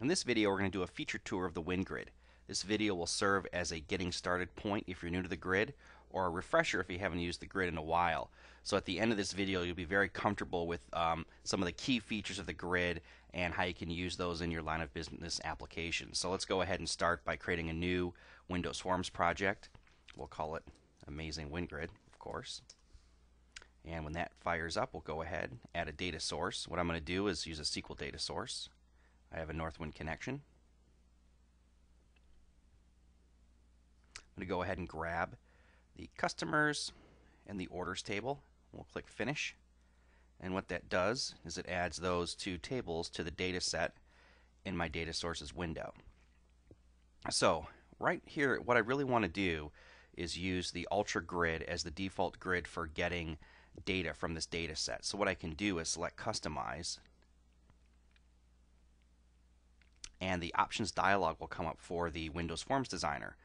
In this video, we're going to do a feature tour of the WinGrid. This video will serve as a getting started point if you're new to the grid, or a refresher if you haven't used the grid in a while. So at the end of this video, you'll be very comfortable with some of the key features of the grid and how you can use those in your line of business applications. So let's go ahead and start by creating a new Windows Forms project. We'll call it amazingWinGrid, of course. And when that fires up, we'll go ahead and add a data source. What I'm going to do is use a SQL data source. I have a Northwind connection. I'm going to go ahead and grab the customers and the orders table. We'll click Finish. And what that does is it adds those two tables to the data set in my data sources window. So right here, what I really want to do is use the UltraGrid as the default grid for getting data from this data set. So what I can do is select Customize, and the options dialog will come up for the Windows Forms Designer.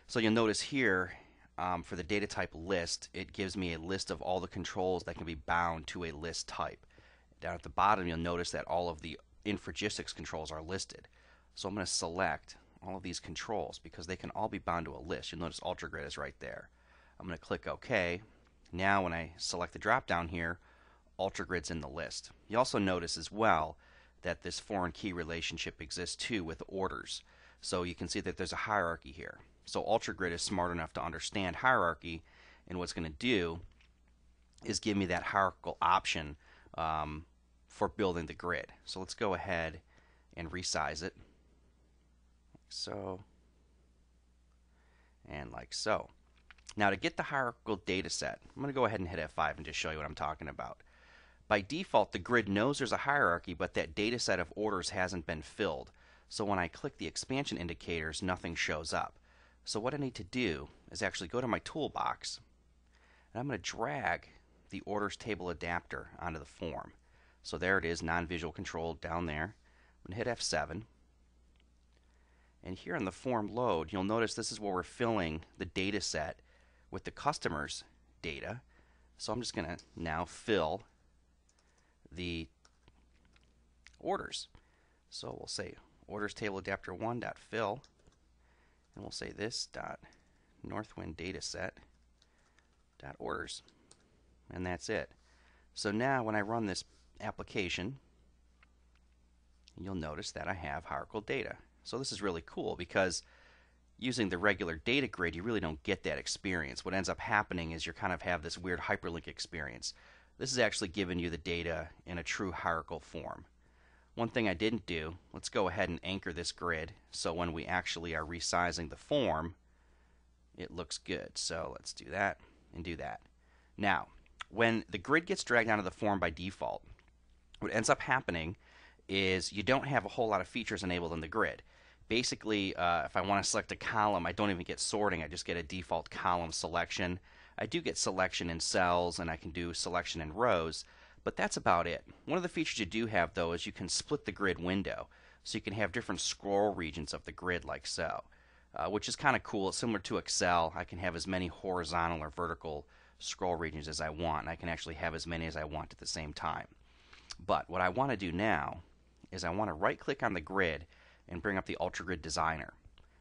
So you'll notice here for the data type list, it gives me a list of all the controls that can be bound to a list type. Down at the bottom, you'll notice that all of the infragistics controls are listed. So I'm going to select all of these controls because they can all be bound to a list. You'll notice UltraGrid is right there. I'm going to click OK. Now when I select the drop down here, UltraGrid's in the list. You also notice as well that this foreign key relationship exists too with orders. So you can see that there's a hierarchy here. So UltraGrid is smart enough to understand hierarchy, and what's going to do is give me that hierarchical option for building the grid. So let's go ahead and resize it like so and like so. Now to get the hierarchical data set, I'm going to go ahead and hit F5 and just show you what I'm talking about. By default, the grid knows there's a hierarchy, but that data set of orders hasn't been filled. So when I click the expansion indicators, nothing shows up. So what I need to do is actually go to my toolbox, and I'm going to drag the orders table adapter onto the form. So there it is, non-visual control down there. I'm going to hit F7. And here on the form load, you'll notice this is where we're filling the data set with the customer's data. So I'm just going to now fill the orders. So we'll say orders table adapter 1 dot fill, and we'll say this dot Northwind dataset dot orders, and that's it. So now when I run this application, you'll notice that I have hierarchical data. So this is really cool because using the regular data grid, you really don't get that experience. What ends up happening is you kind of have this weird hyperlink experience. This is actually giving you the data in a true hierarchical form. One thing I didn't do, let's go ahead and anchor this grid so when we actually are resizing the form, it looks good. So let's do that and do that. Now, when the grid gets dragged onto the form by default, what ends up happening is you don't have a whole lot of features enabled in the grid. Basically, if I want to select a column, I don't even get sorting. I just get a default column selection. I do get selection in cells, and I can do selection in rows, but that's about it. One of the features you do have, though, is you can split the grid window. So you can have different scroll regions of the grid like so, which is kind of cool. It's similar to Excel. I can have as many horizontal or vertical scroll regions as I want, and I can actually have as many as I want at the same time. But what I want to do now is I want to right-click on the grid and bring up the UltraGrid Designer.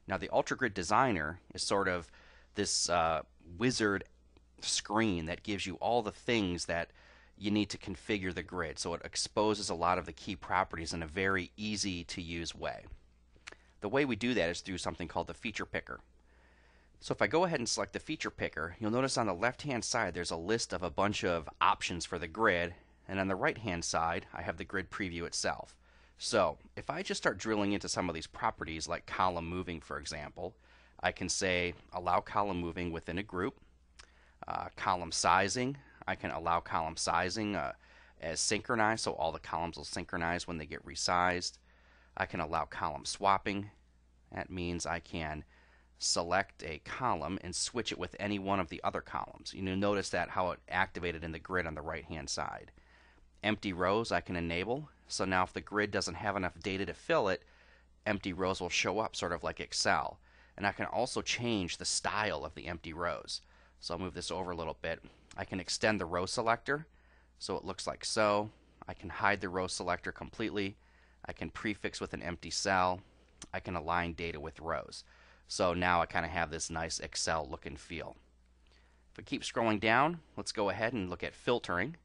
Now the UltraGrid Designer is sort of this wizard screen that gives you all the things that you need to configure the grid. So it exposes a lot of the key properties in a very easy to use way. The way we do that is through something called the feature picker. So if I go ahead and select the feature picker, you'll notice on the left hand side there's a list of a bunch of options for the grid, and on the right hand side I have the grid preview itself. So if I just start drilling into some of these properties like column moving, for example, I can say allow column moving within a group. Column sizing, I can allow column sizing as synchronized, so all the columns will synchronize when they get resized. I can allow column swapping. That means I can select a column and switch it with any one of the other columns. You'll notice that how it activated in the grid on the right hand side. Empty rows I can enable, so now if the grid doesn't have enough data to fill it, empty rows will show up sort of like Excel. And I can also change the style of the empty rows. So I'll move this over a little bit. I can extend the row selector so it looks like so. I can hide the row selector completely. I can prefix with an empty cell. I can align data with rows. So now I kind of have this nice Excel look and feel. If I keep scrolling down, let's go ahead and look at filtering.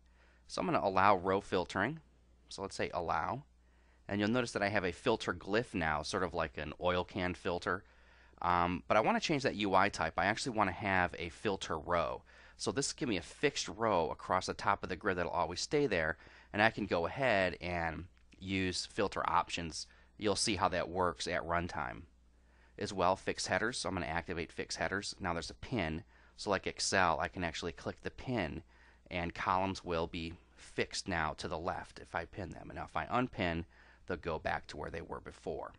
So I'm going to allow row filtering. So let's say allow. And you'll notice that I have a filter glyph now, sort of like an oil can filter. But I want to change that UI type. I actually want to have a filter row. So this will give me a fixed row across the top of the grid that will always stay there. And I can go ahead and use filter options. You'll see how that works at runtime. As well, fixed headers. So I'm going to activate fixed headers. Now there's a pin. So like Excel, I can actually click the pin and columns will be fixed now to the left if I pin them. And now if I unpin, they'll go back to where they were before.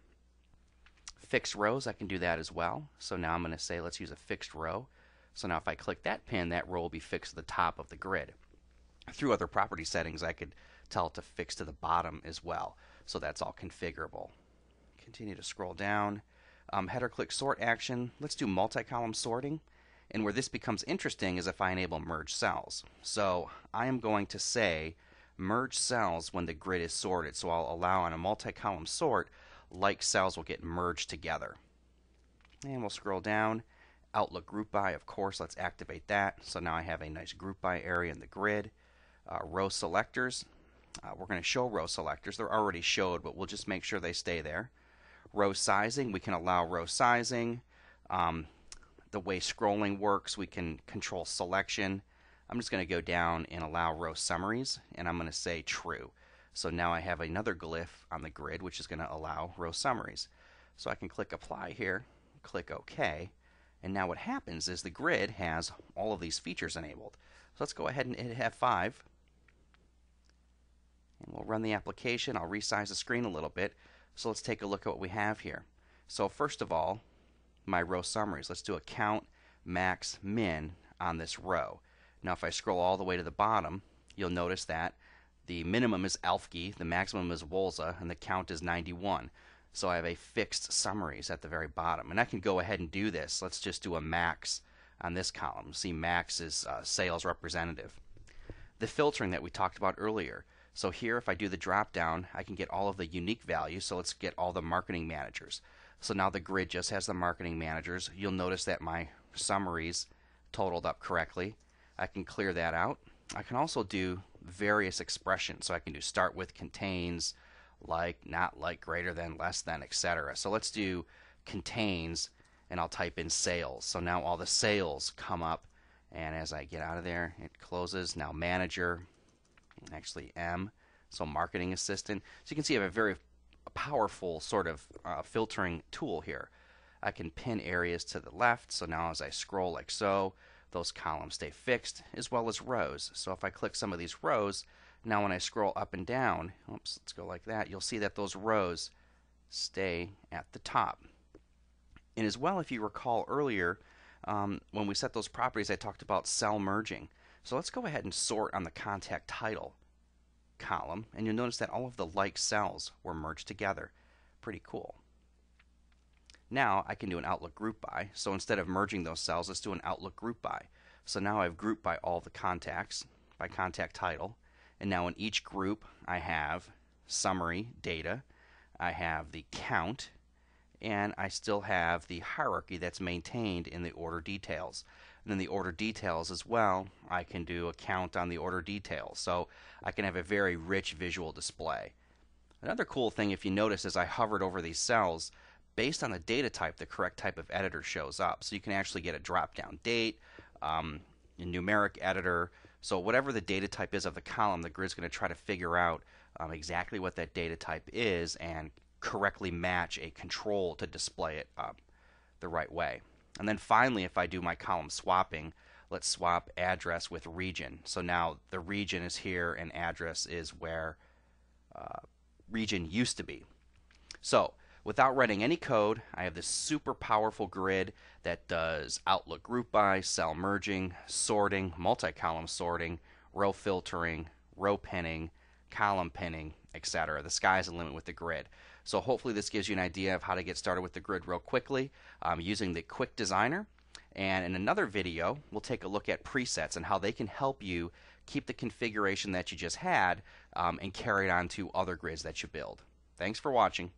Fixed rows, I can do that as well. So now I'm going to say let's use a fixed row. So now if I click that pin, that row will be fixed to the top of the grid. Through other property settings, I could tell it to fix to the bottom as well. So that's all configurable. Continue to scroll down. Header click sort action. Let's do multi-column sorting. And where this becomes interesting is if I enable merge cells. So I am going to say merge cells when the grid is sorted. So I'll allow on a multi-column sort, like cells will get merged together. And we'll scroll down. Outlook group by, of course, let's activate that. So now I have a nice group by area in the grid. Row selectors. We're going to show row selectors. They're already showed, but we'll just make sure they stay there. Row sizing, we can allow row sizing. The way scrolling works, we can control selection. I'm just going to go down and allow row summaries, and I'm going to say true. So now I have another glyph on the grid, which is going to allow row summaries. So I can click apply here, click OK, and now what happens is the grid has all of these features enabled. So let's go ahead and hit F5, and we'll run the application. I'll resize the screen a little bit. So let's take a look at what we have here. So first of all, my row summaries. Let's do a count, max, min on this row. Now if I scroll all the way to the bottom, you'll notice that the minimum is Elfke, the maximum is Wolza, and the count is 91. So I have a fixed summaries at the very bottom. And I can go ahead and do this. Let's just do a max on this column. See, max is sales representative. The filtering that we talked about earlier. So here, if I do the drop down, I can get all of the unique values. So let's get all the marketing managers. So now the grid just has the marketing managers. You'll notice that my summaries totaled up correctly. I can clear that out. I can also do various expressions. So I can do start with, contains, like, not like, greater than, less than, etc. So let's do contains, and I'll type in sales. So now all the sales come up, and as I get out of there, it closes. Now manager, actually M, so marketing assistant. So you can see I have a very powerful sort of filtering tool here. I can pin areas to the left, so now as I scroll like so, those columns stay fixed, as well as rows. So if I click some of these rows, now when I scroll up and down, oops, let's go like that, you'll see that those rows stay at the top. And as well, if you recall earlier, when we set those properties, I talked about cell merging. So let's go ahead and sort on the contact title column, and you'll notice that all of the like cells were merged together. Pretty cool. Now I can do an Outlook group by. So instead of merging those cells, let's do an Outlook group by. So now I've grouped by all the contacts by contact title, and now in each group I have summary data, I have the count, and I still have the hierarchy that's maintained in the order details. And then the order details as well, I can do a count on the order details. So I can have a very rich visual display. Another cool thing, if you notice, as I hovered over these cells, based on the data type, the correct type of editor shows up. So you can actually get a drop-down date, a numeric editor. So whatever the data type is of the column, the grid's going to try to figure out exactly what that data type is and correctly match a control to display it the right way. And then finally, if I do my column swapping, let's swap address with region. So now the region is here and address is where region used to be. So without writing any code, I have this super powerful grid that does Outlook group by, cell merging, sorting, multi-column sorting, row filtering, row pinning, column pinning, etc. The sky's the limit with the grid. So hopefully this gives you an idea of how to get started with the grid real quickly using the Quick Designer. And in another video, we'll take a look at presets and how they can help you keep the configuration that you just had and carry it on to other grids that you build. Thanks for watching.